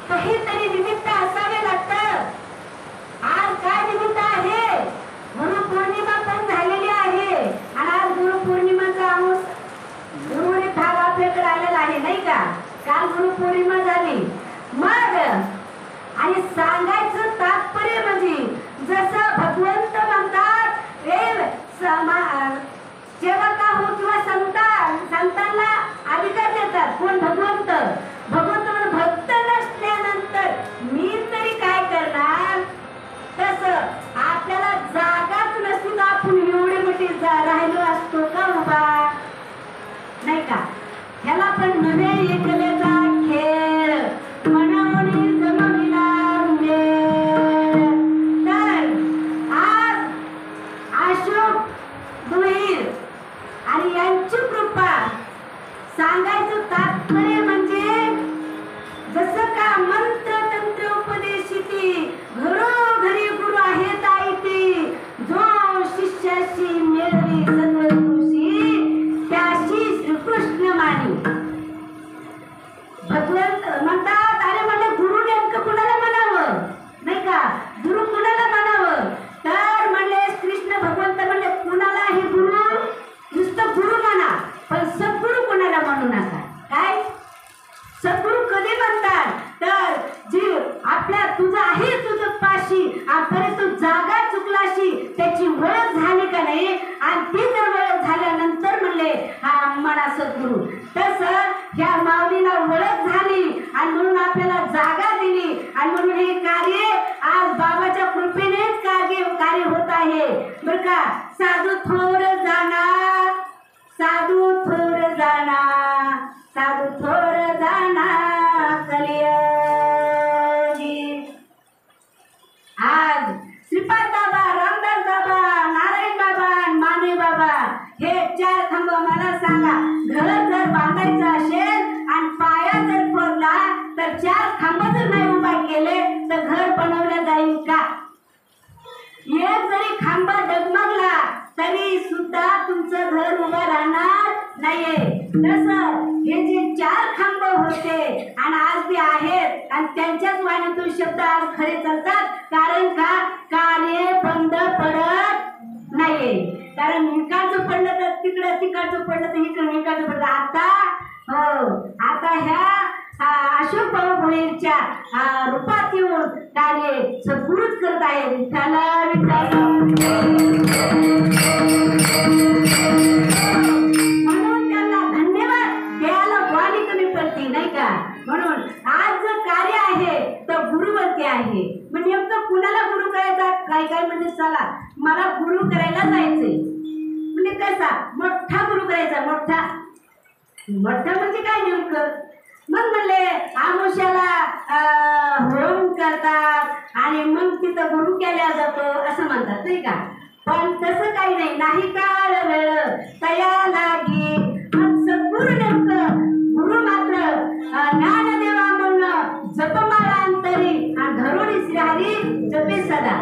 काहीतरी निमित्त असावे लागतं. आज काय निमित्त आहे? गुरुपौर्णिमा पण झालेली आहे आणि आज गुरुपौर्णिमाचा गुरुवारी भाग आपल्याकडे आलेला आहे नाही का? काल गुरुपौर्णिमा झाली. मग आणि सांगायचं तात्पर्य म्हणजे जसं भगवंत म्हणतात सेवका हो किंवा संतांना अधिकार देतात. कोण? भगवंत. भगवंत भक्त नसल्यानंतर मी तरी काय करणार? तसं आपल्याला जागाच नसती तर आपण एवढे मोठे राहिलो असतो का उभा? नाही का? ह्याला पण नवे एकलेचा खेळ मनवणी जमविला मेळ. तर आज अशोक दुहीर आणि यांची कृपा सांगायचं तात्पर्य म्हणजे जसं का मंत्र तंत्र उपदेशिती घरोघरी गुरु आहेत आईती. जो शिष्याशी मिळवी सद्गुरूशी त्याशी श्रीकृष्ण मानी. भगवंत म्हणतात अरे म्हणजे गुरु नेमकं कुणाला म्हणावं? नाही का? गुरु कुणाला म्हणावं? तर म्हणले कृष्ण भगवंत म्हणले कुणालाही गुरु नुसतं गुरु म्हणा पण सद्गुरु कोणाला म्हणू नका. काय? सद्गुरु कधी म्हणतात? तर जी आपल्या तुझं आहे तुझं पाशी आणि तू जागा चुकलाशी त्याची ओळख झाली का नाही आणि ती जर ओळख झाल्यानंतर म्हणले हा म्हणा सद्गुरु. तसं ह्या माऊलीला ओळख झाली आणि म्हणून आपल्याला जागा दिली आणि म्हणून हे कार्य आज बाबाच्या कृपेनेच कार्य होत आहे बरं का. साधू थोर जाणार, साधू थोर जाणार, साधू थोर जाणार कलियुगी. आज श्रीपाद बाबा, रामदास बाबा, नारायण बाबा, माने बाबा हे चार खांब मला सांगा. घर जर बांधायचं असेल आणि पाया जर फोडला तर चार खांब जर नाही उभा केले तर घर बनवलं जाईल का? एक जरी खांबा डगमगला तरी सुद्धा तुमचं घर उभं राहणार नाहीये. तसं हे जे चार खांब होते आणि आज ते आहेत आणि त्यांच्याच वाणीतून शब्द आज खरे चालतात. कारण का? कार्य बंद पडत नाहीये. कारण इकडचं पडलं तर तिकडं, तिकडचं पडलं तर इकडं, इकडचं पडलं. आता ह्या अशोक भाऊ भोईरच्या रूपात येऊन कार्य सद्गुरूच करत आहे. विठ्ठल विठ्ठल म्हणून त्यांना धन्यवाद द्यायला वाणी कमी पडते नाही का. म्हणून आज जर कार्य आहे तर गुरुवरती आहे. म्हणजे नेमकं कुणाला गुरु करायचा? काय काय म्हणजे चला मला गुरु करायला जायचंय म्हणजे कसा मोठा गुरु करायचा. मोठा म्हणजे काय नेमकं? मग म्हणले आमुष्याला होम करतात आणि मग तिथं गुरु केल्या जातो असं म्हणतात नाही का. पण तसं काही नाही. नाही काळ वेळ तया लागी. मग सद्गुरु नेमकं गुरु मात्र ज्ञानदेवा म्हणून जपमाळा अंतरी आणि धरुणी श्रीहरी जपे सदा.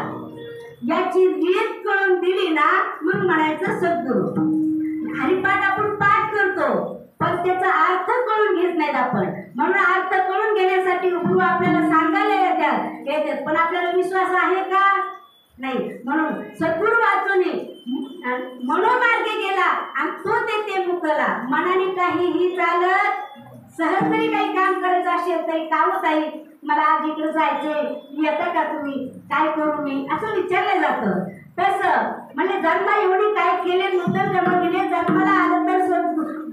याची रीत कळून दिली ना मग म्हणायचं सद्गुरु. हरिपाठ आपण पाठ करतो पण त्याचा अर्थ कळून घेत नाहीत आपण. म्हणून अर्थ कळून घेण्यासाठी गुरु आपल्याला सांगायला येतात पण आपल्याला विश्वास आहे का? नाही. म्हणून सद्गुरु वाचून मनोमार्गे गेला आणि तो ते मुकला. मनाने काहीही चालत सहज जरी काही काम करायचं असेल तरी का होत आहे मला आज इकडे जायचंय येतं का तुम्ही? काय करू मी? असं विचारलं जातं. तसं म्हणजे जन्मा एवढी काय केले नूतन जन्म गेले जन्माला आलं तर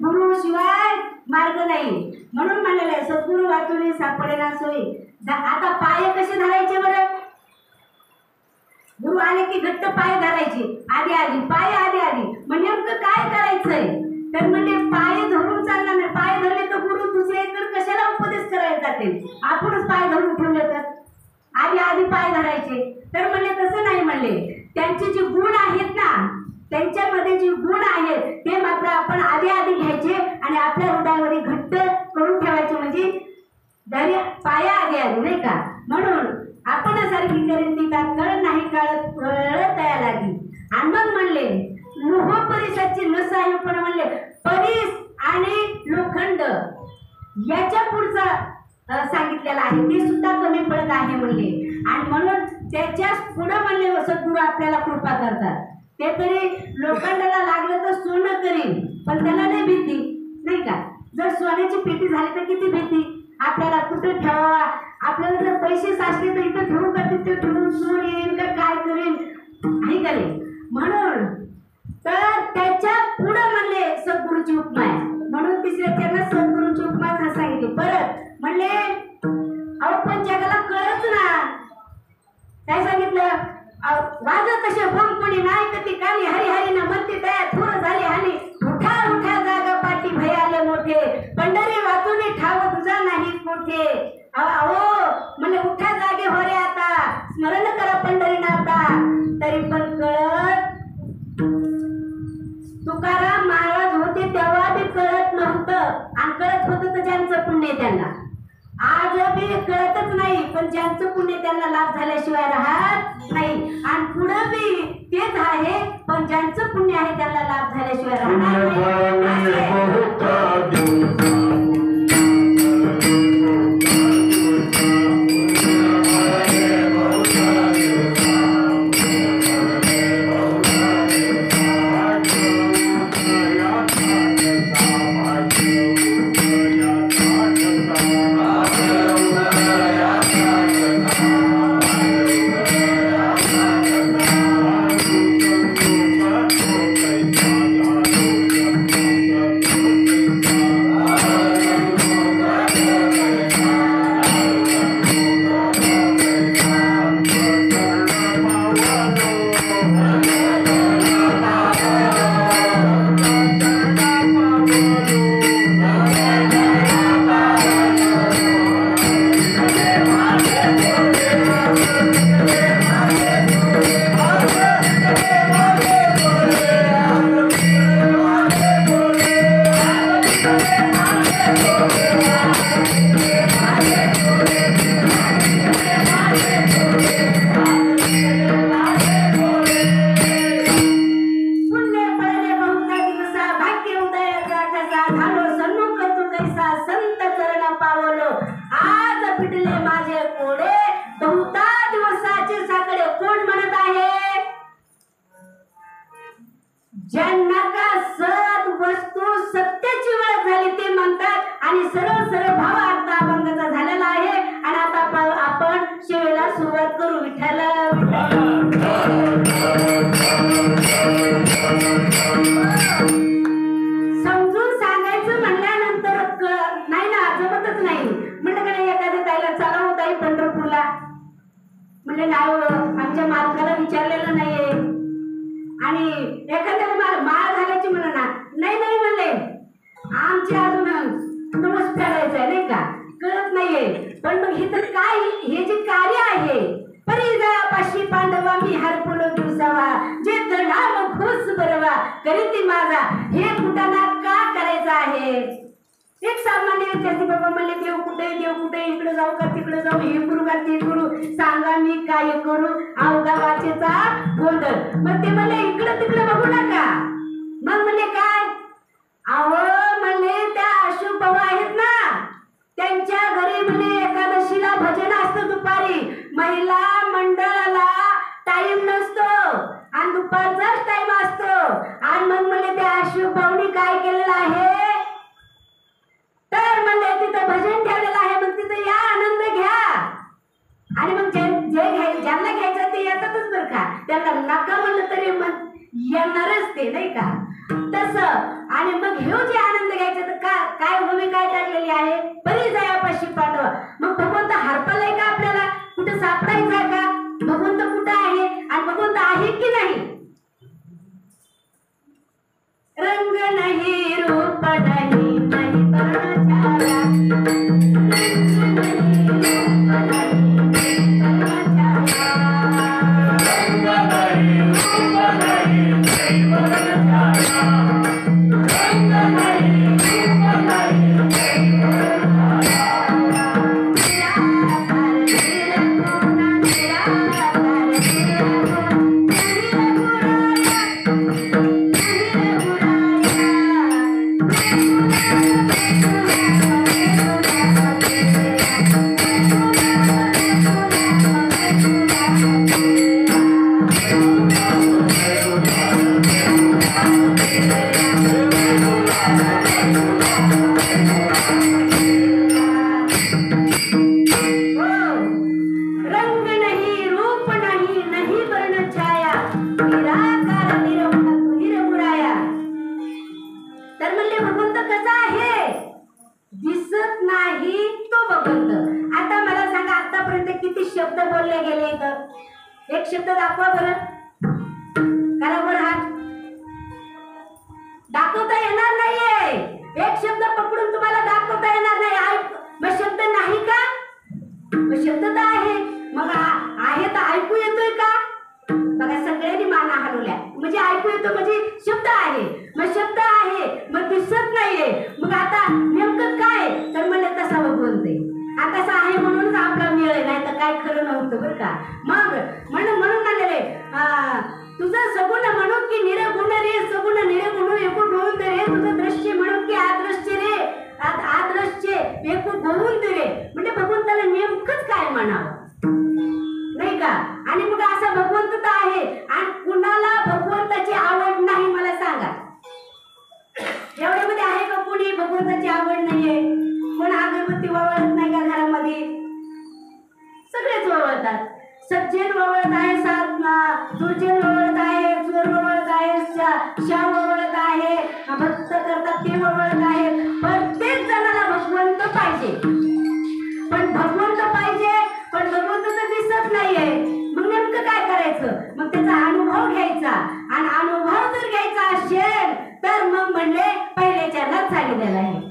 गुरु शिवाय मार्ग नाही. म्हणून म्हणलेलं आहे सद्गुरु वाचून सापडेना सोयी. आता पाय कसे धरायचे बरं? गुरु आले की घट्ट पाय धरायचे आधी पाय आधी. मग नेमकं काय करायचंय? तर म्हणजे पाय धरून चालणार नाही. पाय धरले तर गुरु दुसऱ्या इकडे कशाला उपदेश करायला जाते? आपणच पाय धरून ठेवले तर आधी पाय धरायचे. तर म्हणले तसं नाही. म्हणले त्यांचे जे गुण आहेत ना त्यांच्यामध्ये जे गुण आहेत ते मात्र आपण आधी घ्यायचे आणि आपल्या हृदयावर घट्ट करून ठेवायचे. म्हणजे पाया आधी नाही का. म्हणून आपण सारखी करीन ती कळत नाही कळत तया लागी. आणि मग म्हणले लोह परिषदची नस आहे पण म्हणले परीस आणि लोखंड याच्या पुढचा सांगितलेला आहे ते सुद्धा त्याच्या पुढे म्हणले सद्गुरू आपल्याला कृपा करतात. ते तरी लोखंडाला लागलं तर सोनं करीन, पण त्याला नाही भीती, नाही का. जर सोन्याची पेटी झाली तर किती भीती, आपल्याला कुठे ठेवावा, आपल्याला जर पैसे साचले तर इथं ठेवू का तिथे ठेवून चोर येईल का काय करेन, आहे का नाही. म्हणून तर त्याच्या पुढे म्हणले सद्गुरूची उपमा आहे. म्हणून तिसऱ्या त्यांना सद्गुरूची उपमा सांगितली. परत म्हणले अहो पण जगाला कळत ना, काय सांगितलं, वाजत तसे बम कोणी नाही कधी काली हरी हरी न म्हणते त्या थोर झाली हानी, उठा उठा जागा पाठी भय आले मोठे, पंढरी वाचून ठाव तुझा नाही मोठे. अहो म्हणजे उठा जागे हो रे आता, स्मरण करा पंढरी नाता. तरी पण कळत तुकाराम महाराज होते तेव्हा बी कळत नव्हतं, आणि कळत होतं तर ज्यांचं पुण्य त्यांना. आज बी कळतच नाही, पण ज्यांचं पुण्य त्यांना लाभ झाल्याशिवाय राहत नाही. आणि पुढे बी तेच आहे, पण ज्यांचं पुण्य आहे त्यांना लाभ झाल्याशिवाय राहणार नाही. ज्यांना का सद वस्तू सत्याची ओळख झाली ते म्हणतात, आणि सरळ सरळ भाव आता अभंगाचा झालेला आहे. आणि आता आपण शेवेला सुरुवात करू. विठ्ठल समजून सांगायचं म्हणल्यानंतर नाही ना, जमतच नाही. म्हणलं का नाही एखाद्या ताईला चालवू ताई पंढरपूरला, म्हणजे नाही आमच्या मालकाला विचारलेलं नाहीये, आणि एखाद्याला माळ घालायची म्हणा नाही नाही म्हणले, आमचे अजून नमस फेडायचंय नाही का, कळत नाहीये. पण मग हे तर काय, हे जे कार्य आहे, परिजापाशी पांडवा मी हरपुलो दिवसावा, जे नाम खुश बरवा करीती माझा, हे कुटाणा का करायचं आहे. एक सामान्य विद्यार्थी बाबा म्हणले देव कुठे इकडे जाऊ का तिकडे जाऊ, हे करू का ते करू, सांगा मी काय करू, अवघा वाचेचा गोंधळ. मग ते म्हणले इकडे तिकडे बघू नका. मग म्हणले काय, अहो म्हणले त्या अशोक बाबा आहेत ना, त्यांच्या घरी म्हणले एकादशीला भजन असतं दुपारी, महिला मंडळाला टाइम नसतो आणि दुपारचाच टाइम असतो. आणि मग म्हणले त्या अशोक भाऊनी काय केलेलं आहे, तर म्हणले तिथं भजन ठेवलेलं आहे, मग तिथं या आनंद घ्या. आणि मग जे ज्यांना घ्यायचं ते येतातच बरं का, त्यांना नका म्हणलं तरी येणारच ते नाही का तसं. आणि मग हे जे आनंद घ्यायचा तर काय भूमिका टाकलेली आहे, परिजापाशी पांडवा. मग भगवंत हरपालाय का, आपल्याला कुठं सापडायचा का, भगवंत कुठं आहे आणि भगवंत आहे की नाही. रंग नाही रूप नाही नाही परमाचारा, एक शब्द दाखवा बरं, करा बरं हात. दाखवता येणार नाहीये. एक शब्द पकडून तुम्हाला दाखवता येणार नाही. मग शब्द नाही का? मग शब्द तर आहे. मग आहे तर ऐकू येतोय का? बघा सगळ्यांनी माना हलवल्या. म्हणजे ऐकू येतो म्हणजे शब्द आहे. मग शब्द आहे मग दिसत नाहीये. मग आता नेमकं काय? तर म्हणलं तसा बोलते. आता तसा आहे म्हणूनच आपला मेळ आहे, नाही तर काय खरं नव्हतं बरं का. मग म्हणून म्हणलेले तुझं सगुण म्हणून की निरगुण रे, सगुण निरगुण एकूण होऊन दे रे. तुझं दृश्य म्हणून की आदृश्य रे, आदृश्य एकूण होऊन दे रे. म्हणजे भगवंताला नेमकंच काय म्हणावं नाही का. आणि मग असा भगवंत तर आहे. आणि कुणाला भगवंताची आवड नाही मला सांगा. एवढ्यामध्ये आहे का कोणी भगवंताची आवड नाहीये? कोण अगरबत्ती वळवत नाही का घरामध्ये? सगळेच वळवतात. सज्जन वळवत आहे, साधना दुर्जन वळवत आहे, चोर वळवत आहे, शा वळवत आहे, भक्त करतात ते वळवत आहे. प्रत्येक जणाला भगवंत पाहिजे. पण भगवंत पाहिजे पण भगवंत तर दिसत नाहीये. मग नेमकं काय करायचं? मग त्याचा अनुभव घ्यायचा. आणि अनुभव जर घ्यायचा असेल तर मग म्हणले पहिल्याच्या नच सांगितलेलं आहे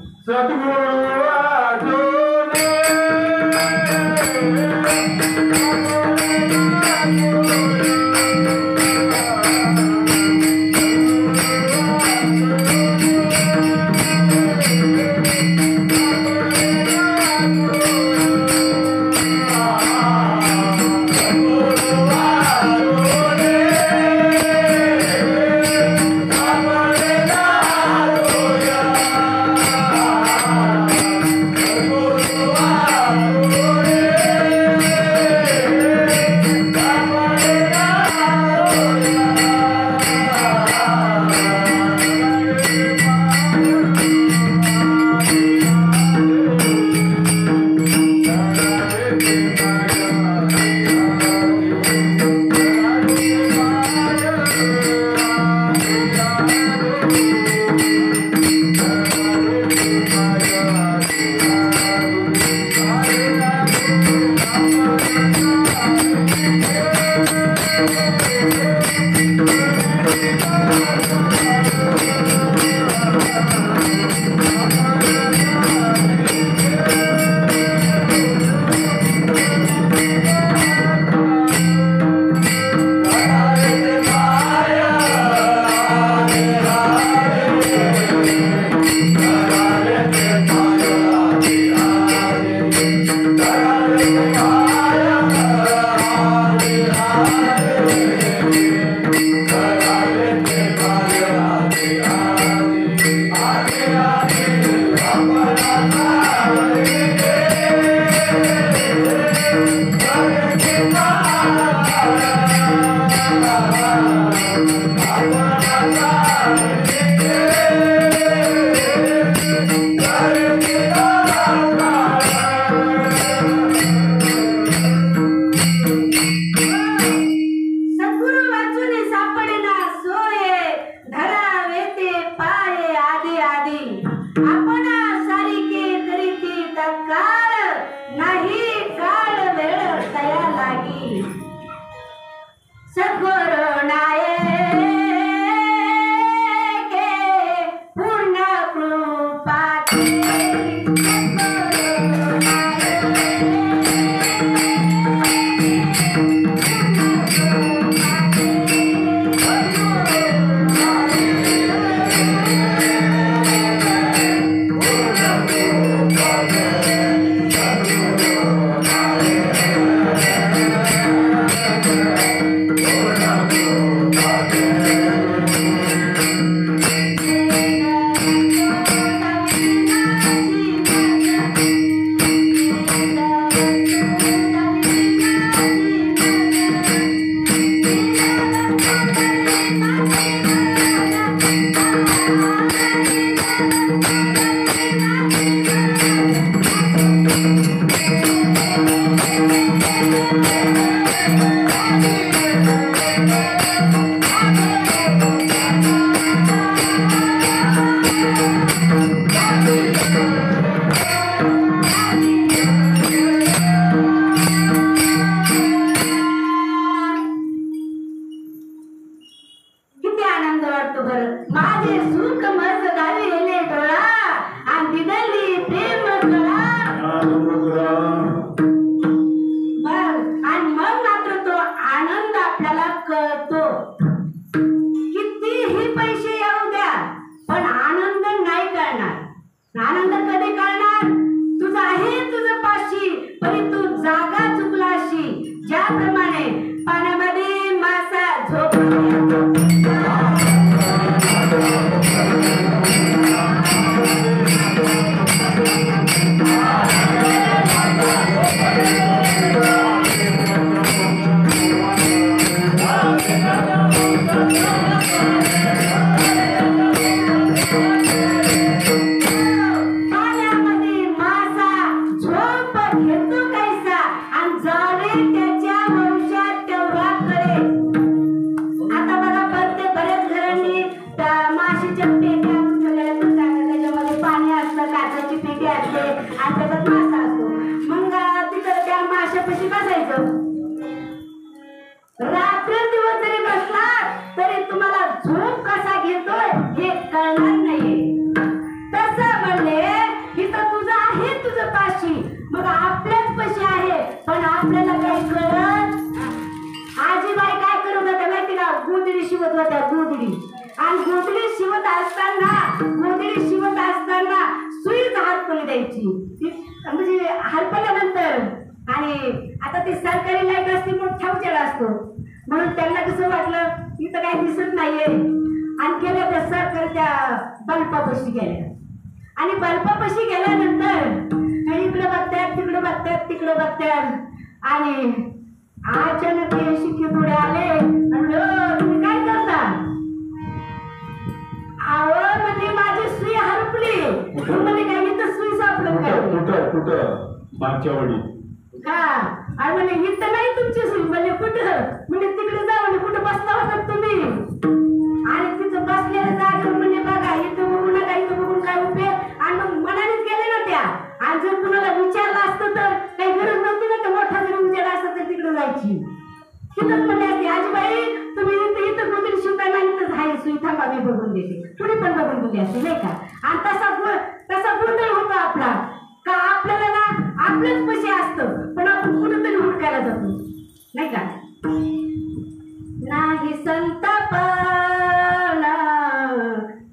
त्याप्रमाणे पाण्यामध्ये मासा झोपतो. रात्रंदिवस जरी बसला तरी तुम्हाला झोप कसा घेतोय हे कळणार नाहीये. तसं म्हणले इथं तुझं आहे तुझं पाशी, मग आपल्याच पाशी आहे, पण आपल्याला काही कळत. आजीबाई काय करत होत्या माहिती का? गोधडी शिवत होत्या, गोधडी. आणि गोधडी शिवत असताना सुईच हातपली द्यायची, म्हणजे हरपल्यानंतर. आणि आता ते सरकारी लाईट असते मोठा उजेड असतो, म्हणून त्यांना कसं वाटलं इथं काही दिसत नाहीये, आणि गेल्या त्या सरकारच्या बल्बापाशी गेल्या. आणि बल्बापाशी गेल्यानंतर इकडे बघतात तिकडे बघतात तिकडे बघतात, आणि अचानक हे शिक्के पुढे आले आणि तुम्ही काय करता? अहो म्हणजे माझी सुई हरपली. म्हणजे काय इथं सुई सापडत काय? कुठं मागच्या वडी का? आणि म्हणजे इथं नाही तुमची सुई. म्हणजे कुठं? म्हणजे तिकडे जा, म्हणजे कुठं बसला होता तुम्ही? आणि तिथं बसलेल्या जागेवर म्हणजे बघा, इथं बघू नका, इथं बघून काय उपयोग? आणि मग मनानेच गेले ना त्या. आणि जर कुणाला विचारलं असतं तर काही गरज नव्हती ना, तर मोठा जरी विचार असता तर तिकडे जायची. तिथंच म्हणले असते आजीबाई तुम्ही इथं गोधडी शिवताना इथंच आहे सुई, थांबा मी बघून देते. कुणी पण बघून दिली असते नाही का? आणि तसा गोंधळ होता आपला का? आपल्याला ना आपलंच पैसे असतं, पण आपण कुठेतरी हुडकायला जातो नाही का? नाही संताप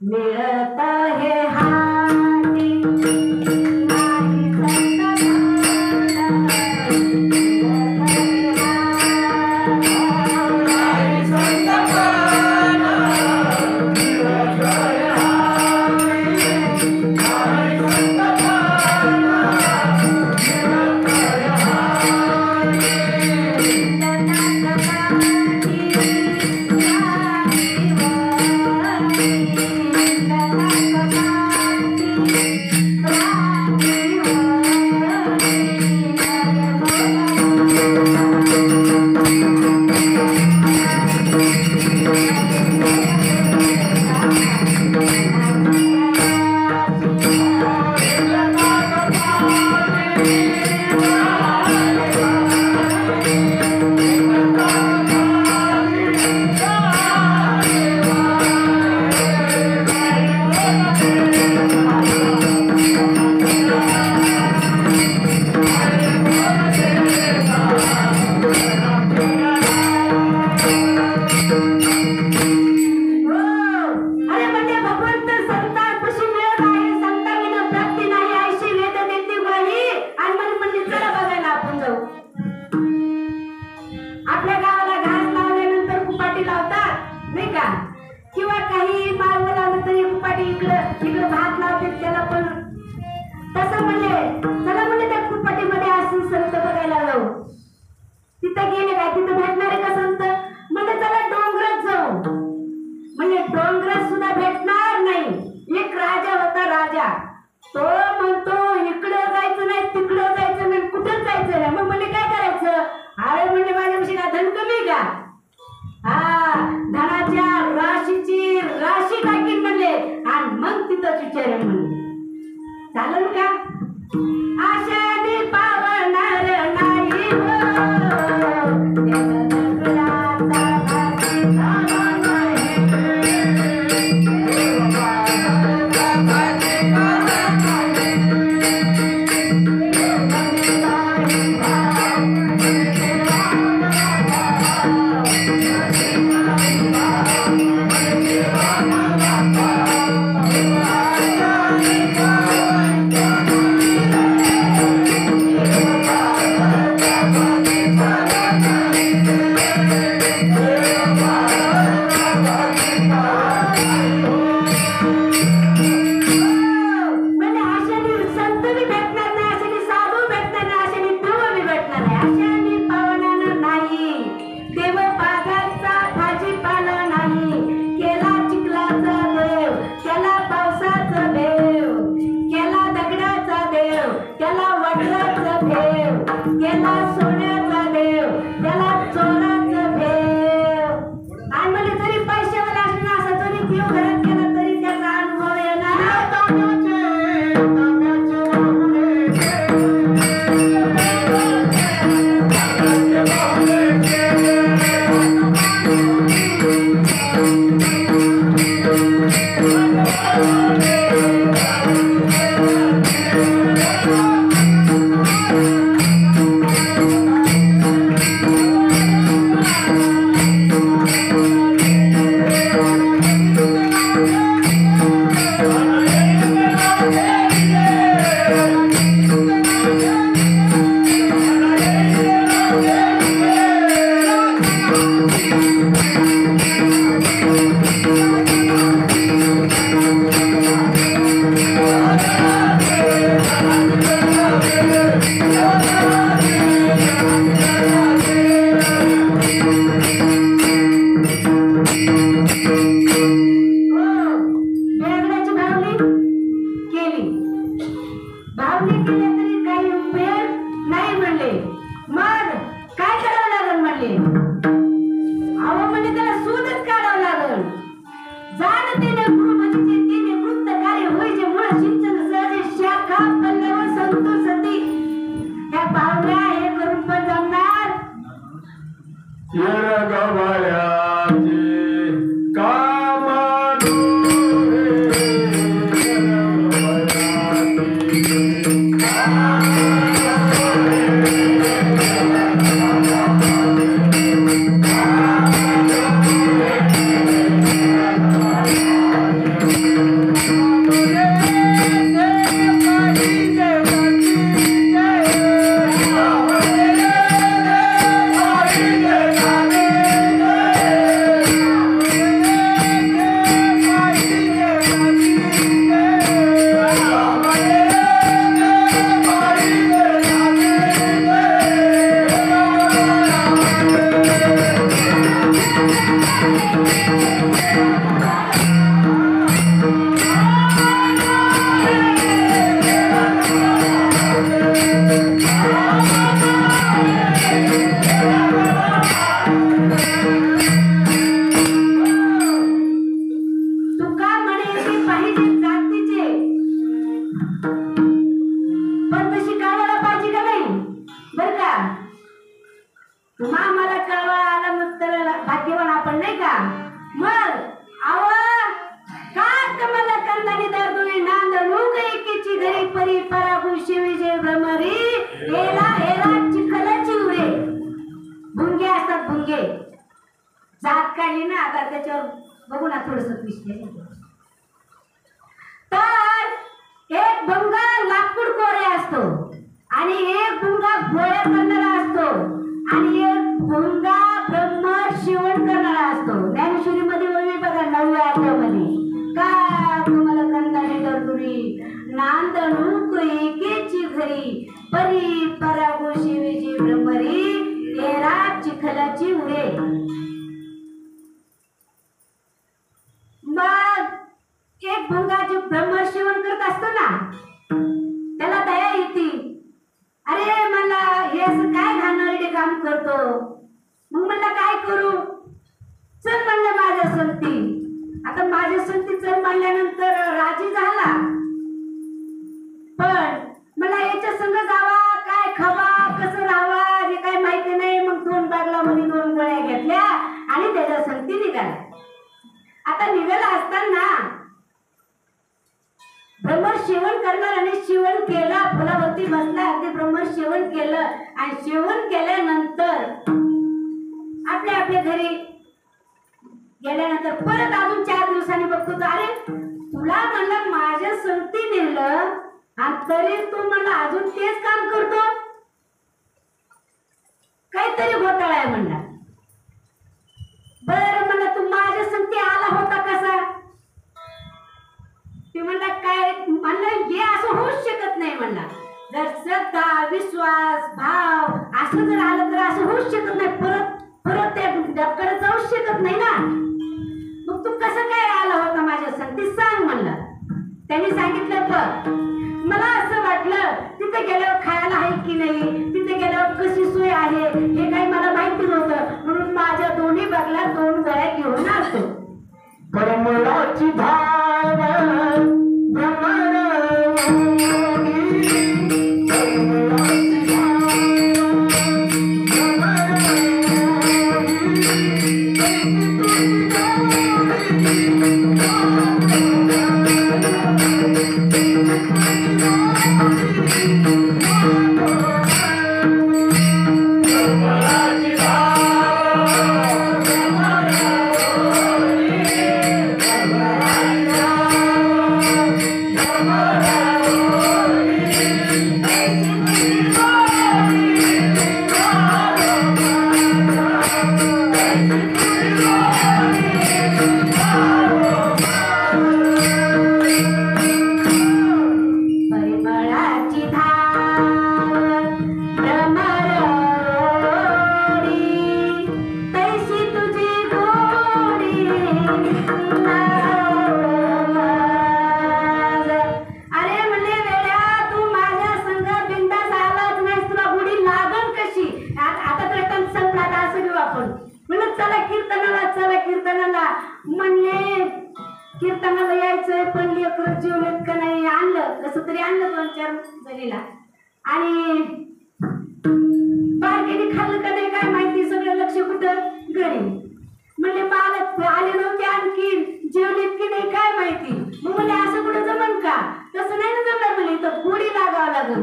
मिळत हे हाती, नाही संताप चालेल का? आशाने पावणार नाही हो. सोन्याचा देव, त्याला चोराचं भेव. आणि म्हणजे जरी पैशावाला असला असं जरी देव घरात गेला तरी त्याचा अनुभव येणार. बघू ना थोडस तर एक भुंगा लाकूड कोरे असतो आणि एक भुंगा गोळ्या करणारा असतो आणि एक भुंगा ब्रह्म शिवण करणारा असतो. ज्ञानेश्वरी मध्ये वळवी बघा 9व्या अध्यायामध्ये का तुम्हाला कंदारी दरदुरी नांदणूक एकेची घरी परी परागो शिवेची ब्रह्मरी तेरा चिखलाची उरे. मग एक भुंगा जो ब्रह्मशिवण करत असतो ना त्याला दया येते. अरे मला हे असं काय घाणेरडे काम करतो. मग म्हणलं काय करू. चल म्हणलं माझ्या संगती. आता माझ्या संगती चल म्हणल्यानंतर राजी झाला. पण मला याच्या संग जावा काय खावा कसं राहावा हे काय माहिती नाही. मग 2 बागलामध्ये 2 गोळ्या घेतल्या आणि त्याच्या संगती निघाला. आता निघाला असताना ब्रह्मशिवण करणार आणि शिवण केला. फुलावरती बसला अगदी ब्रह्मशिवण केलं आणि शिवण केल्यानंतर आपल्या आपल्या घरी गेल्यानंतर परत अजून 4 दिवसांनी बघतो तर अरे तुला म्हणलं माझ्या संगती नेलं आणि तरी तू मला अजून तेच काम करतो. काहीतरी घोटाळा आहे म्हणला. बरं म्हणलं तू माझ्या संगती आला होता कसा. ते म्हणला काय म्हणलं हे असं होऊच शकत नाही म्हणला. जर श्रद्धा विश्वास भाव असं जर आलं तर असं होऊच शकत नाही. परत त्या डबकडे जाऊच शकत नाही ना. मग तू कसं काय आला होता माझ्या संगती सांग म्हणलं. त्यांनी सांगितलं बघ मला असं वाटलं की तिथे गेल्यावर खायला आहे की नाही, तिथे गेल्यावर कशी सोय आहे हे काही मला माहिती नव्हतं. म्हणून माझ्या दोन्ही बागला 2 गळ्या घेऊन आलतो. परमळाची धार म्हणले कीर्तनाला यायचंय पण लेकरं जेवलेत का नाही, आणलं कसं तरी आणलं 2-4 जणीला. आणि बारकेने खाल्लं का नाही काय माहिती, सगळं लक्ष कुठं घरी. म्हणले मालक आले नव्हते आणखी, जेवलेत की नाही काय माहिती. मग म्हणले असं कुठं जमन का, तसं नाही ना जमणार. म्हणले इथं गोडी लागावं लागल.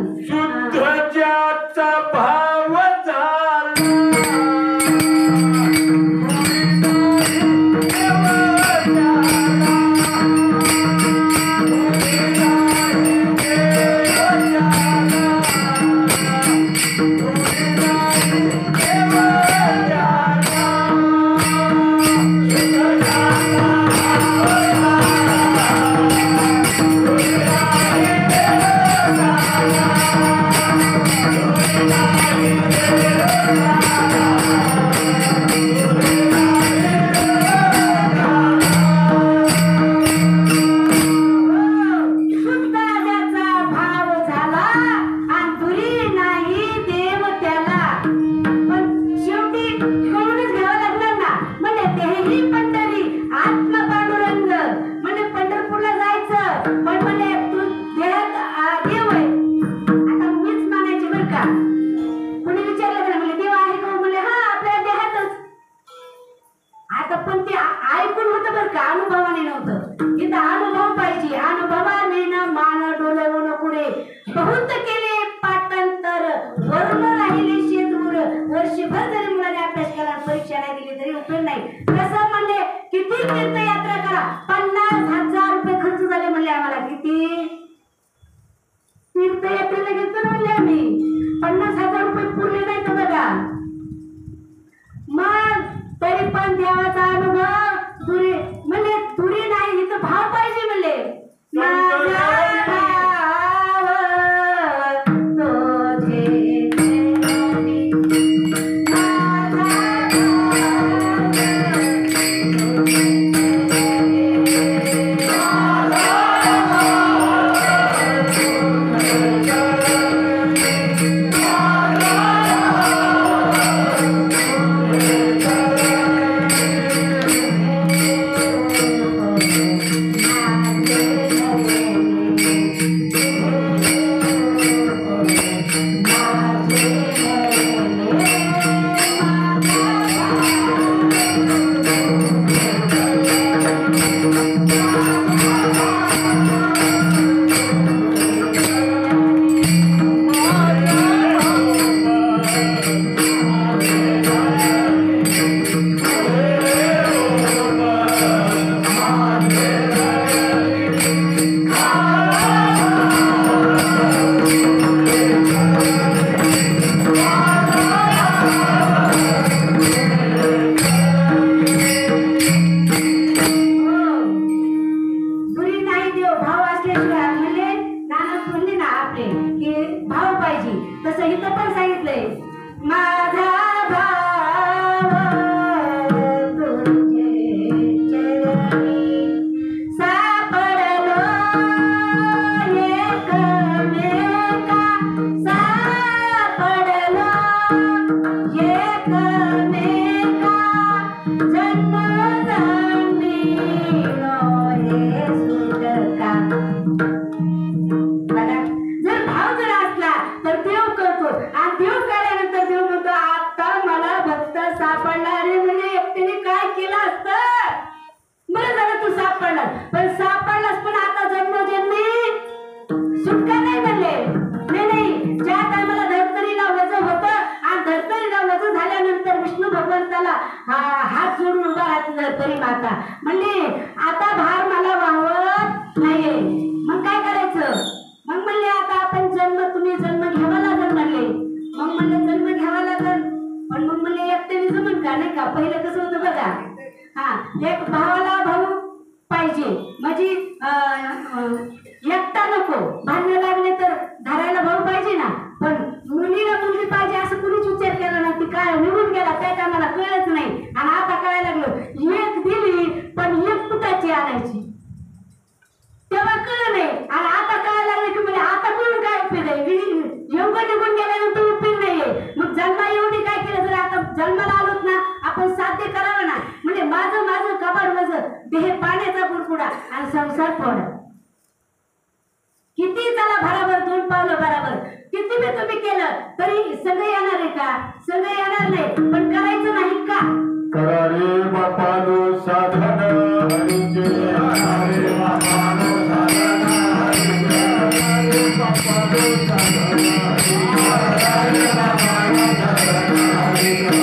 शुद्धाचा भाव झाला तीर्थयात्रा करा. 50,000 रुपये खर्च झाले म्हणले आम्हाला. किती तीर्थयात्रेला घेतो म्हणले आम्ही. 50,000 रुपये पुरले नाही तर बघा. मग तरी पण देवाचा अनुभव दुरी म्हणले दुरी नाही, इथं भाव पाहिजे म्हणले. माझा झाल्यानंतर विष्णू भगवंताला हात जोडून उभा राहते तरी माता म्हणली आता भार मला वाहवत नाहीये, मग काय करायचं? मग म्हणले आता आपण तुम्ही जन्म घ्यावा लागल म्हणले. मग म्हणले जन्म घ्यावा लागल, पण मग म्हणले एकट्याने जमन का? नाही का, पहिलं कसं होतं बघा, एक भावाला भाऊ पाहिजे म्हणजे एकटा नको, भांडण लागले तर धरायला भाऊ पाहिजे ना. पण मुलीला मुलगी पाहिजे असं कुणीच विचार केला ना. ती काय निघून गेला त्या टायमाला कळलंच नाही. आणि आता कळायला लागलं एक दिली पण एक कुठाची आणायची, तेव्हा कळलं नाही. आणि आता कळायला लागलं की म्हणजे आता कळून काय उपयोग आहे? एवढं निघून गेल्यानंतर उपयोग नाहीये. मग जन्मा एवढी काय केलं, जर आता जन्माला आलोत ना आपण साध्य करावं ना. म्हणजे माझं माझं कबाड माझं देह पाण्याचा बुडबुडा आणि संसार फोडा. किती चला बराबर, 2 पावलं बराबर, किती बी तुम्ही केलं तरी सगळं येणार आहे का? सगळं येणार नाही, पण करायचं नाही का? करा रे बापानो साधन हरीचे, रे बापानो साधन हरीचे, रे बापानो साधन हरीचे, रे बापानो साधन हरीचे.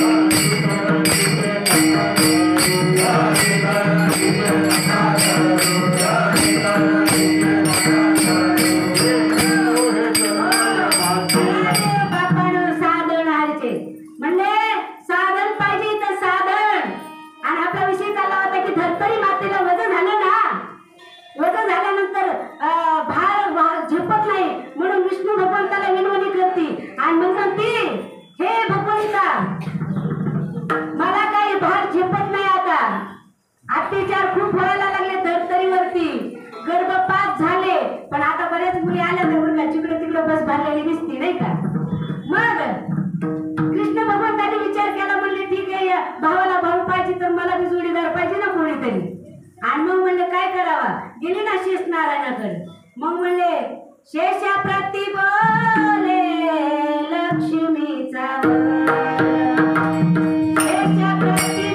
अत्याचार खूप व्हायला लागले धर्तरीवरती. गर्भपात झाले, पण आता बऱ्याच मुली आल्या तर जिकडे तिकडे बस भरलेली दिसती नाही का. मग कृष्ण भगवंताने विचार केला, म्हणले ठीक आहे भावाला भाऊ पाहिजे तर मला बी जोडीदार पाहिजे ना कोणीतरी. आणि मग म्हणले काय करावा, गेले ना शेष नारायणाकडे. मग म्हणले शेषा प्रती बोले लक्ष्मीचा शेषा प्रती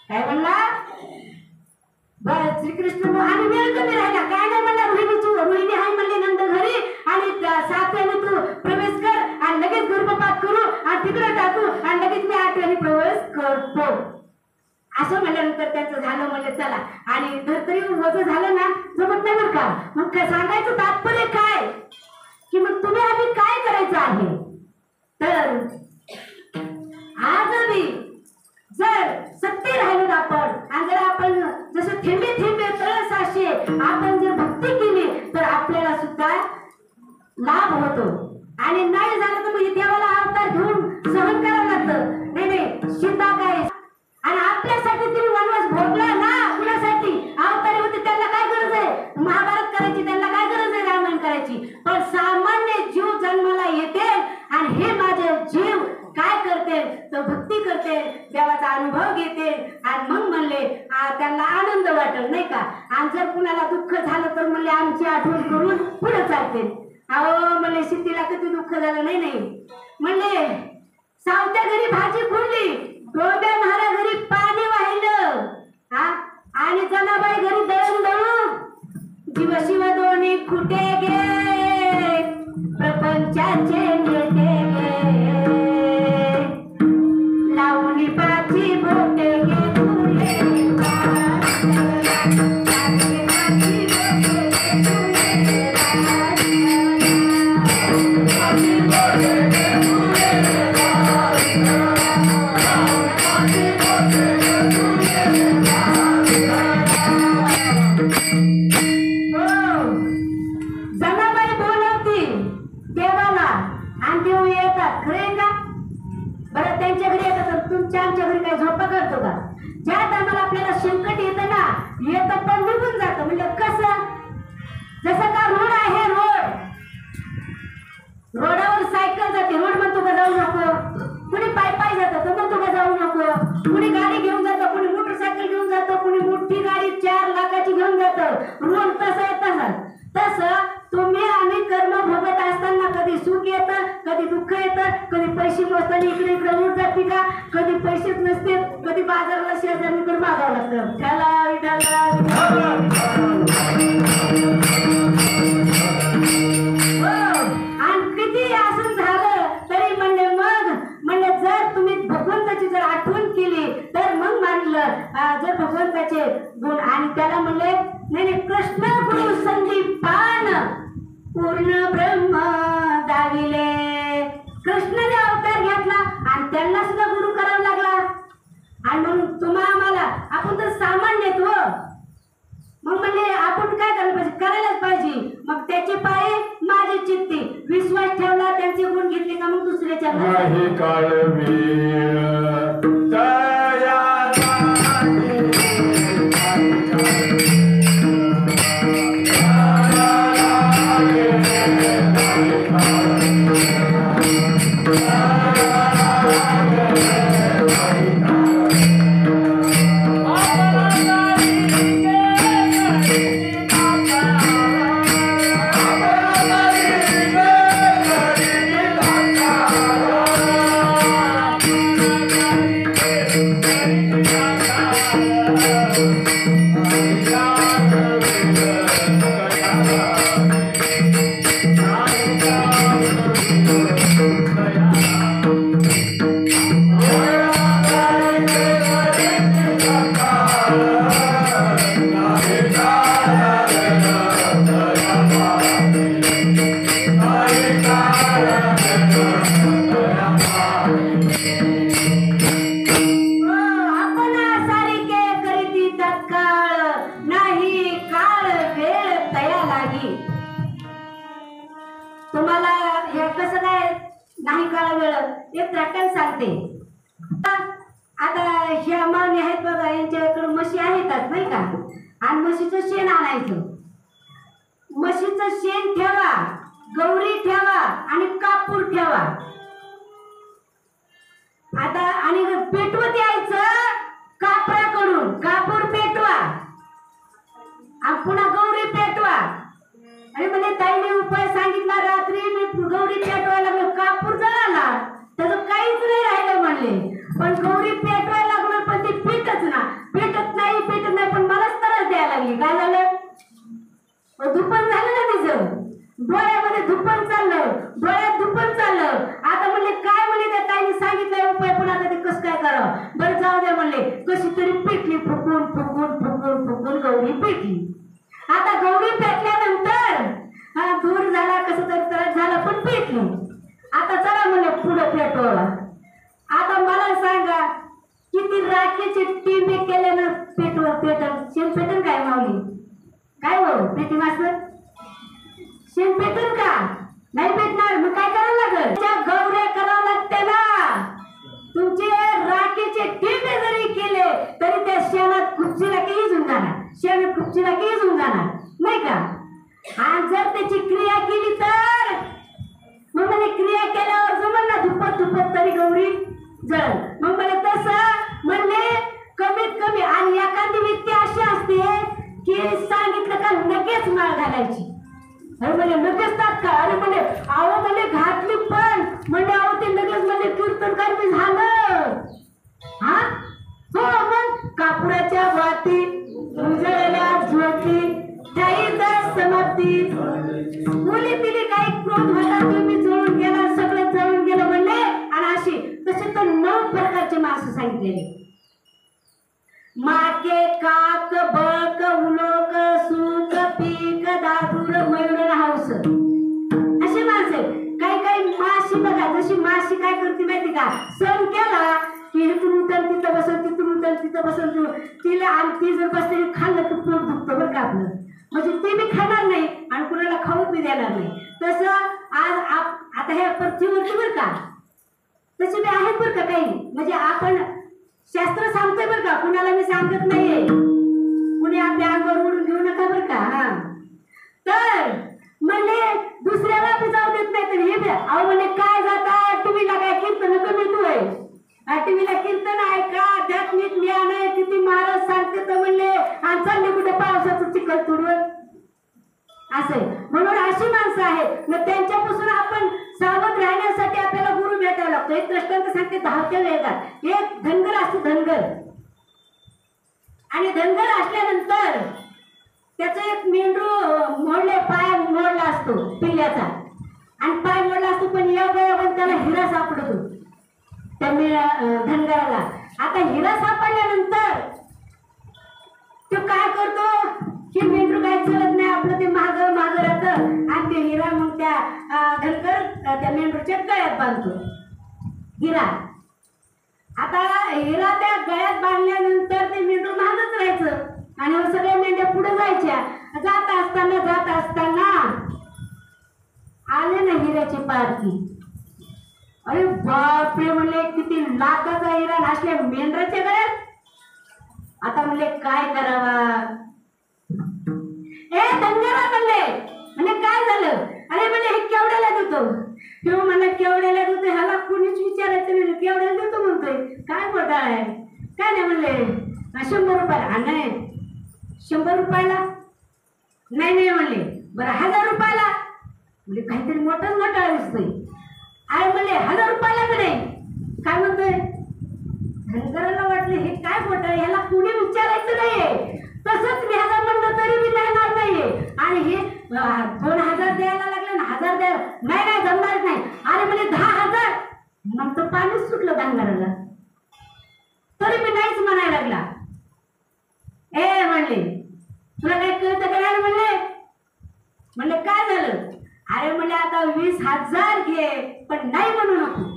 काय म्हणला श्रीकृष्ण. आणि वेळ कमी राहिला, काय नाही म्हणला रोहिणी आहे म्हणले नंद घरी, आणि सात्याने तू प्रवेश कर आणि लगेच गर्भपात करू आणि तिकडे टाकू आणि लगेच मी आठवणी प्रवेश करतो असं म्हणल्यानंतर त्यांचं झालं. म्हणले चला, आणि धर्तरी वजन झालं ना जमत नाही बरं का. मग सांगायचं तात्पर्य काय की मग तुम्ही आम्ही काय करायचं आहे तर आज आम्ही जर सत्य राहिलो आपण आणि जर आपण जसं थेंबे थेंबे तळसाशे आपण जर भक्ती केली तर आपल्याला सुद्धा लाभ होतो. आणि नाही झालं तर मग देवाला अवतार घेऊन सहन करावं लागतं. नाही सीता काय आणि आपल्यासाठी तुम्ही वनवास भोगला ना, कुणासाठी अवतारी होते त्यांना काय गरज आहे महाभारत करायची, त्यांना काय गरज आहे रामायण करायची. पण सामान्य जीव जन्माला येते आणि हे माझे जीव काय करते तर भक्ती करते, देवाचा अनुभव घेते आणि मग म्हणले त्यांना आनंद वाटेल नाही का. आणि जर कुणाला दुःख झालं तर म्हणले आमची आठवण करून पुढे चालते. अहो म्हणले शेतीला किती दुःख झालं नाही नाही म्हणले सावत्या घरी भाजी फुडली, डोंब्या महारा घरी पाणी वाहिलं आणि जनाबाई घरी दळण दळून जीव शिव दोन्ही खुटे गे प्रपंचाचे नेते गे लावणी पाची बोटे गे फुले ज्या टायमाला आपल्याला संकट येतं ना येतं पण निघून जातं. म्हणजे कसं जसं का रोड आहे, रोडावर सायकल जाते, रोड म्हणतो का जाऊ नको, कुणी पायी जातं तर म्हणतो का जाऊ नको, कुणी गाडी घेऊन जातं, कुणी मोटरसायकल घेऊन जातं, कुणी मोठी गाडी 4 लाखाची घेऊन जातं. रोड तसं आहे तसं तुम्ही आम्ही कर्म भोगत असताना कधी सुख येतं, कधी दुःख येतं, कधी पैसे नसताना इकडे लूट जाते का, कधी पैसेच नसते, कधी बाजारला शेजारीकडे मागावं लागतं. त्याला आणि किती असं झालं तरी म्हणले जर तुम्ही भगवंताची जर आठवण केली तर मग मानलं जर भगवंताचे गुण. आणि त्याला म्हणले नाही कृष्ण गुरु संदीपान पूर्ण ब्रह्म दाविले. कृष्णाने अवतार घेतला आणि त्यांना सुद्धा गुरु करावा लागला. आणि म्हणून तुम्हा आम्हाला आपण तर सामान्य हो, मग म्हणजे आपण काय करायला पाहिजे, करायलाच पाहिजे. मग त्याचे पाय माझे चित्ती, विश्वास ठेवला त्यांचे गुण घेतले का मग दुसऱ्याच्या नाही काळ तुम्हाला हे कसं काय नाही काळ वेळ एक रटण सांगते. आता ह्या मावणी आहेत बघा, यांच्याकडे म्हशी आहेतच नाही का, आणि म्हशीचं शेण आणायचं. म्हशीचं शेण ठेवा, गौरी ठेवा आणि कापूर ठेवा. आता आणि पेटवत यायचं कापराकडून, कापूर पेटवा आणि पुन्हा गौरी पेटवा. आणि म्हणजे ताईने उपाय सांगितला, रात्री मी गौरी पेटवायला लागलो, कापूर जळाला, त्याचं काहीच नाही राहिलं म्हणले. पण गौरी पेटवायला लागलो पण ती पेटत नाही, पण मलाच त्रास द्यायला लागली. काय झालं, धुपण झालं ना तिचं, डोळ्यामध्ये धुपण चाललं, डोळ्यात धुपण चाललं. आता म्हणले काय म्हणले त्या ताईने सांगितलं उपाय, पण आता ते कसं काय करावं. मुली पिली काही क्रोध होता तुम्ही जळून गेला सगळं जळून गेलं म्हणले आणि अशी तसे तर 9 प्रकारचे मासे सांगितलेले माके काक बक उलोक सूक पीक दादूर मयूर हाऊस अशी मासे काही माशी बघा जशी माशी काय करते माहिती का सण केला की इथून उतर तिथं बसन तिथून उतर तिथं बसन तिला आणि ती जर बसते खाल्लं तर पोट दुखतं बरं का आपलं म्हणजे ते बी खाणार नाही आणि कुणाला खाऊ बी देणार नाही तसं आज आता ह्या पृथ्वीवरती बरं का तसे बी आहेत बरं का काही म्हणजे आपण शास्त्र सांगतोय बरं का कुणाला मी सांगत नाहीये कुणी आपल्या अंगावर उडून घेऊ नका बरं का हा तर म्हणजे दुसऱ्याला बी जाऊ देत नाही तर हे अहो म्हणजे काय जाता टीव्हीला काय कीर्तन कमी तू आहे टीव्हीला कीर्तन आहे का आध्यात्मिक ज्ञान आहे किती महाराज सांगते तर म्हणले आणि चालले कुठे पावसाचं चिखल तुडवत असे म्हणून अशी माणसं आहेत मग त्यांच्यापासून आपण सावध राहण्यासाठी आपल्याला गुरु भेटायला लागतो एक दृष्टांत सांगते धावत्या वेगात एक धनगर असतो धनगर आणि धनगर असल्यानंतर त्याचं एक मेंढरू मोडले पाय मोडला असतो पिल्ल्याचा आणि पाय मोडला असतो पण योगायोगाने त्याला हिरा सापडतो त्या धनगराला आता हिरा सापडल्यानंतर तो काय करतो की मेंढरू काय चलत नाही आपलं ते माग राहतं आणि ते हिरा मग त्या धनगर त्या मेंढरूच्या गळ्यात बांधतो हिरा आता हिरा त्या गळ्यात बांधल्यानंतर ते मेंढरू मागच राहायचं आणि सगळ्या मेंढ्या पुढे जायच्या जात असताना आले ना हिऱ्याची पारखी अरे बापरे म्हणले किती लाखाचा हिरा असल्या मेंढराच्या गळ्यात आता म्हणले काय करावा ए धनगरा म्हणले काय झालं अरे म्हणले हे केवढ्याला देतो किंवा मला केवढ्याला देतो ह्याला कोणीच विचारायचं नाही केवढ्याला देतो म्हणतोय काय मोठा आहे काय नाही म्हणले 100 रुपयाला नाही 100 रुपयाला नाही म्हणले बरं 1000 रुपयाला म्हणजे काहीतरी मोठं घोटाळा दिसतोय आहे म्हणले 1000 रुपयाला कडे काय म्हणतोय धनगराला वाटलं हे काय घोटाळा ह्याला कुणी विचारायचं नाहीये तसंच मी 1000 म्हणलं तरी मी देणार नाहीये आणि हे 2000 द्यायला लागले ना 1000 द्यायला नाही जमणार नाही अरे म्हणजे 10,000 मग तर पाणीच सुटलं धनगराला तरी मी नाहीच म्हणायला लागला ए म्हणले तुला काय कळतं का नाही म्हणले काय झालं अरे म्हणले आता 20,000 घे पण नाही म्हणू नको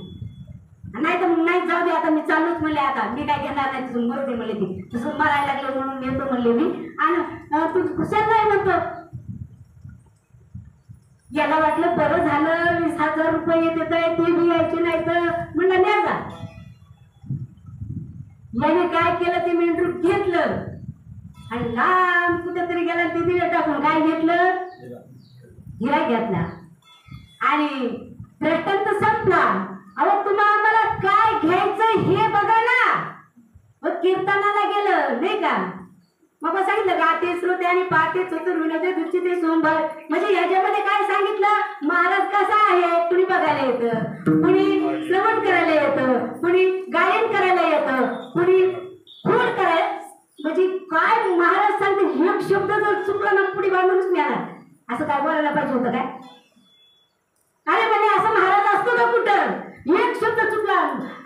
नाही तर मग नाही जाऊ दे आता मी चालूच म्हणले आता मी काय घेणार नाही तुझून मरू दे म्हणले ती तसं मरायला लागलं म्हणून येतो म्हणले मी आणि तू कुशाल नाही म्हणतो याला वाटलं बरं झालं 20,000 रुपये येत आहे ते बी यायचे नाही तर म्हणलं न्या जा याने काय केलं ते मेंढरू घेतलं आणि लांब कुठेतरी गेला ते दिलं टाकून काय घेतलं हिरा घेतला आणि दृष्टांत संपला अहो तुम्हाला आम्हाला काय घ्यायचं हे बघा ना मग कीर्तनाला गेलं नाही का मग सांगितलं गाते श्रोते आणि पाते चतुर विनोदे दुचिते सोमवार म्हणजे याच्यामध्ये काय सांगितलं महाराज कसा आहे कुणी बघायला येतं कुणी श्रवण करायला येतं कुणी गायन करायला येतं कुणी खूण करायला म्हणजे काय महाराज सांगते एक शब्द जर चुकला ना पुढे बांधूनच मिळाला असं काय बोलायला पाहिजे होतं काय अरे म्हणजे असं महाराज असतो का कुठं एक शब्द चुकला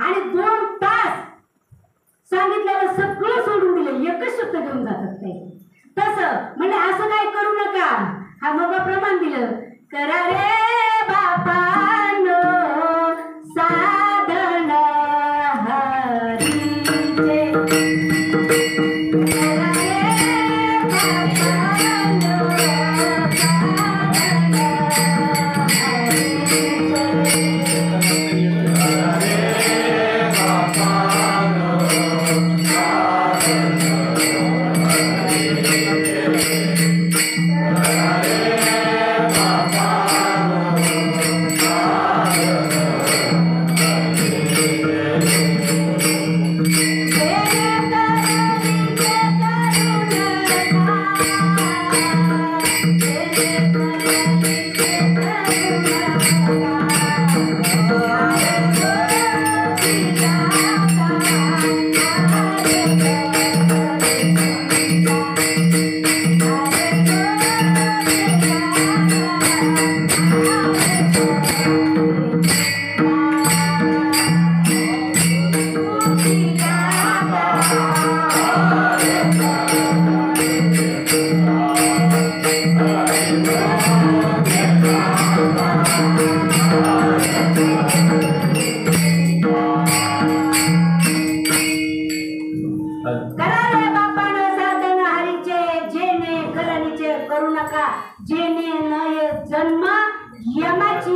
आणि 2 तास सांगितलेलं सगळं सोडून दिलं एकच शब्द घेऊन जातात ते तसं म्हणजे असं काय करू नका हा मग प्रमाण दिलं करा रे बापानो साधन हरीचे करा रे बापानो Bye.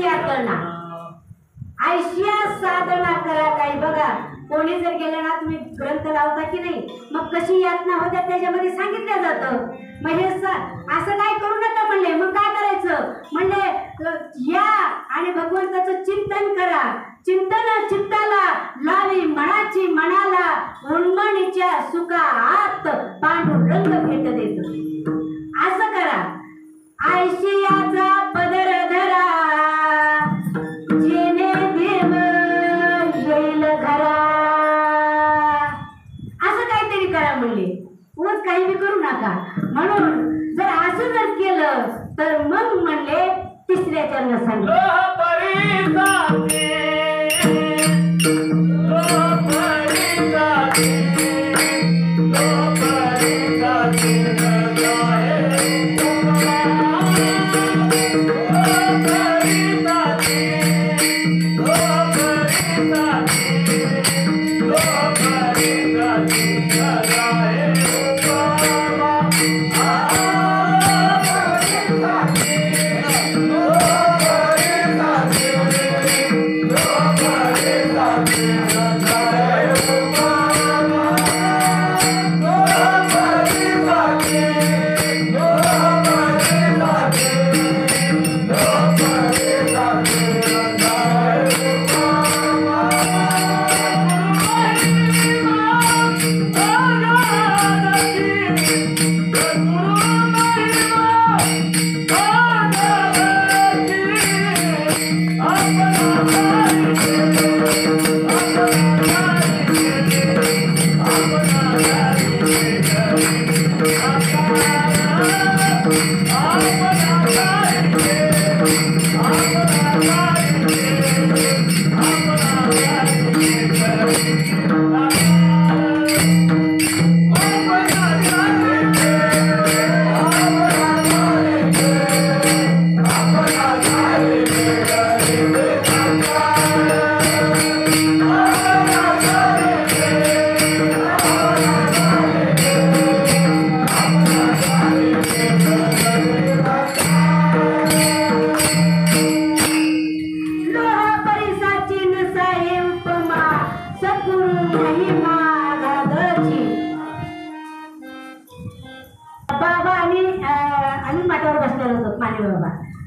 यातना आयशिया साधना करा. काही बघा कोणी जर गेलं ना तुम्ही ग्रंथ लावता की नाही मग कशी यातना होत्या त्याच्यामध्ये सांगितलं जातं. मग हे असं काय करू नका म्हणले. मग काय करायचं म्हणले या आणि भगवंताचं चिंतन करा. चिंतन चित्ताला लावी मनाची मनाला उन्मणीच्या सुखात पांडुरंग भेट देतो. असं करा. आयशियाचा पदर धरा जेणे देव येईल घरा. असं काहीतरी करा म्हणले. उगाच काही बी करू नका. म्हणून जर असं जर केलं तर मग म्हणले तिसऱ्या चरण सांगितलं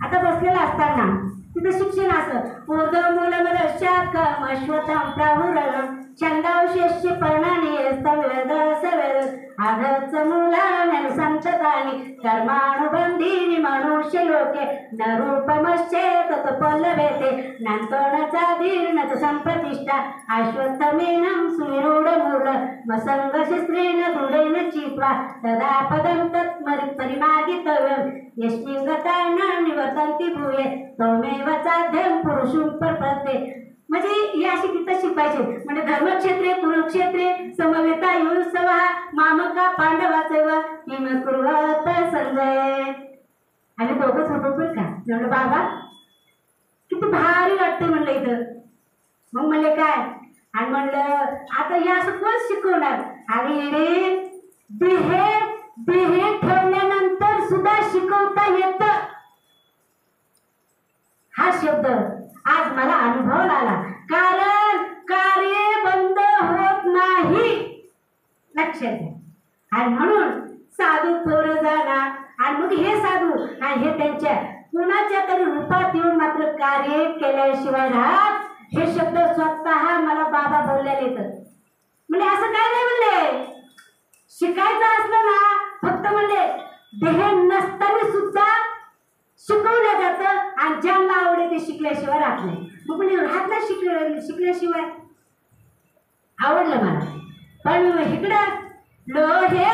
आता बसलेला असताना तिथे शिक्षण असं पूर्व मूलमद शाखम अश्वथम प्राहुरम छंदावशेष्य पर्णाने सवेद सवेद आधच मूलाने संततानि कर्मानुबंधीनि मनुष्य लोके न रूपमश्चेत पल्लवेते नान्तोणचा दीर्णत संप्रतिष्ठा अश्वत्थमेनं सुनिरूढ मूल मसंगशस्त्रेण दृढेन चित्वा तदा पदं तत्परिमार्गितव्यं यस्मिन् गता न निवर्तन्ति भूये तमेव चाध्यं पुरुषं प्रपद्ये. म्हणजे ही अशी तिथं शिकवायचे. म्हणजे धर्मक्षेत्रे कुरुक्षेत्रे समवेता युत्सव मामका पांडवाचैव किम कुर्वत संजय. आणि दोघंच होतो पण का म्हणलं बाबा किती भारी वाटतं म्हणलं इथं. मग म्हणले काय आणि म्हणलं आता हे असं कोण शिकवणार. अरे रे देहे ठेवल्यानंतर सुद्धा शिकवता येतं. हा शब्द आज मला अनुभव आला. कारण कार्य बंद होत नाही लक्षात घ्या. आणि म्हणून साधू थोर जाणार आणि मग हे साधू आणि हे त्यांच्या कुणाच्या तरी रूपात येऊन मात्र कार्य केल्याशिवाय राहत. हे शब्द स्वतः मला बाबा बोललेले तर म्हणजे असं काय नाही म्हणले. शिकायचं असलं ना फक्त म्हणले देह नसताना सुद्धा शिकवलं जातं आणि ज्यांना आवडे ते शिकल्याशिवाय राहत नाही. मग म्हणजे राहत नाही शिकल्याशिवाय आवडलं मला. पण इकडं लोहे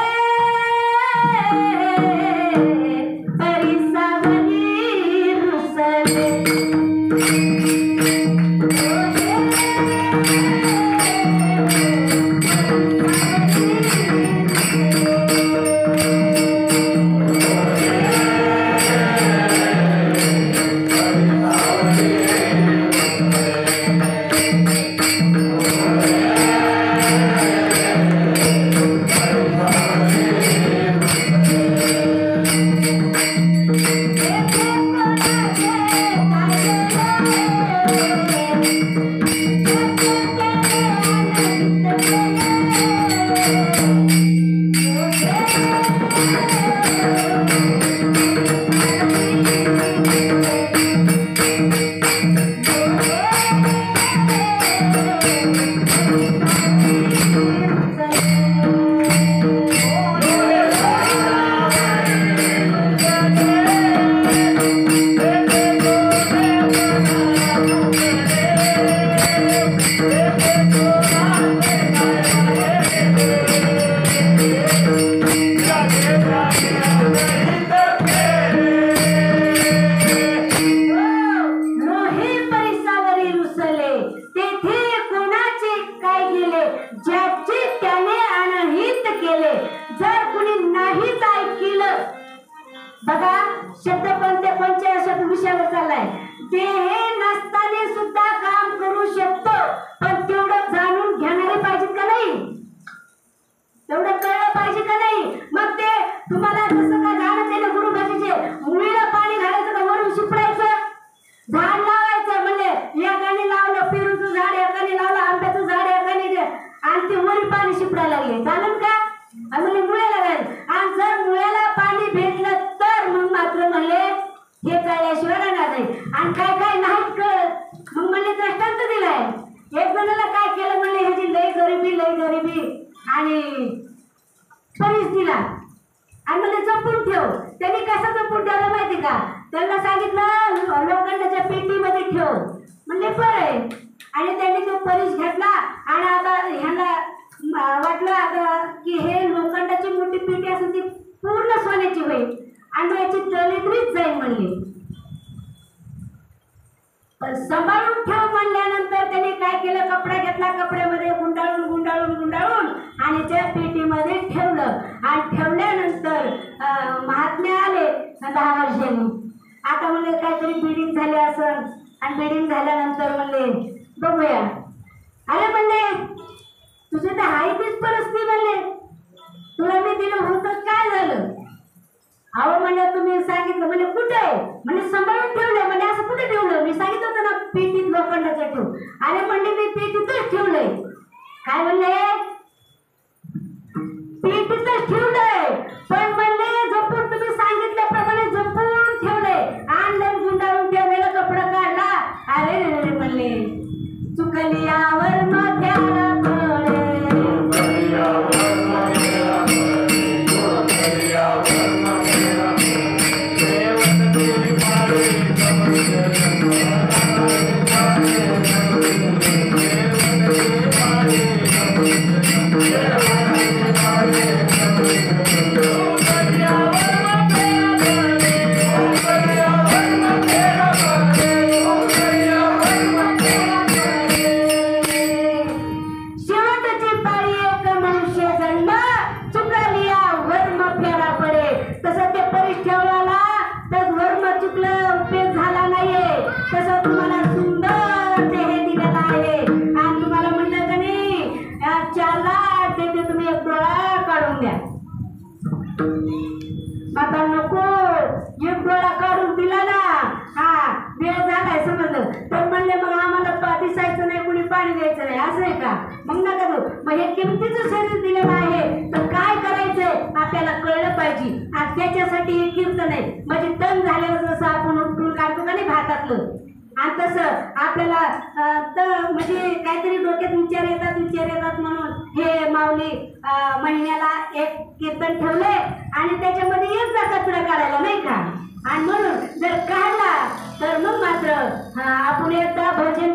परिसावनी रुसले यजमानाला काय केलं म्हणले, ह्याची लय गरिबी आणि परीस दिला आणि मला जपून ठेव. त्यांनी कसं जपून ठेवलं माहिती का, त्यांना सांगितलं लोखंडाच्या पेटीमध्ये ठेव. म्हणले बरं आहे. आणि त्यांनी तो परीस घेतला आणि आता ह्यांना वाटलं आता की हे लोखंडाची मोठी पेटी असून ती पूर्ण सोन्याची होईल आणि याची दलिद्रीच जाईल म्हणले. पण सांभाळून ठेव म्हणल्यानंतर त्यांनी काय केलं, कपडा घेतला, कपड्यामध्ये गुंडाळून आणि त्या पेटीमध्ये ठेवलं. आणि ठेवल्यानंतर महात्मे आले 10 वर्षांनी. आता म्हणले काहीतरी बिल्डिंग झाली असं, आणि बिल्डिंग झाल्यानंतर म्हणले बघूया. अरे म्हणले तुझे तर हाय तीच परिस्थिती म्हणले, तुला मी दिलं होतं काय झालं. अहो म्हणलं तुम्ही सांगितलं. म्हणजे कुठे आहे, म्हणजे सांभाळून ठेवलंय. म्हणजे असं कुठे ठेवलं, मी सांगितलं होतं ना पेटीत लोखंडाचं ठेव. अरे म्हणले मी पेटीतच ठेवलंय. काय म्हणले, पेटीतच ठेवलंय, पण म्हणले जपून तुम्ही सांगितल्याप्रमाणे जपून ठेवलंय. आणलं गुंडाळून ठेवलेला कपडा काढला. अरे म्हणले चुकली यावर मोठ्याला आता नको. एक डोळा काढून दिला ना, हा वेळ झालाय समजलं. तर म्हणले मग आम्हाला दिसायचं नाही, कुणी पाणी द्यायचं नाही, असं आहे का. मग नका देऊ. मग हे किमतीचं शरीर दिलेलं आहे, तर काय करायचंय आपल्याला कळलं पाहिजे. आणि त्याच्यासाठी हे कीर्तन आहे. म्हणजे तण झाल्यावर जसं आपण उठून काढतो का नाही भातातलं, आणि तसं आपल्याला म्हणजे काहीतरी डोक्यात विचार येतात म्हणून हे माऊली महिन्याला एक कीर्तन ठेवले आणि त्याच्यामध्ये येत जा कचरा काढायला नाही का. आणि म्हणून जर काढला तर मग मात्र आपण एकदा भजन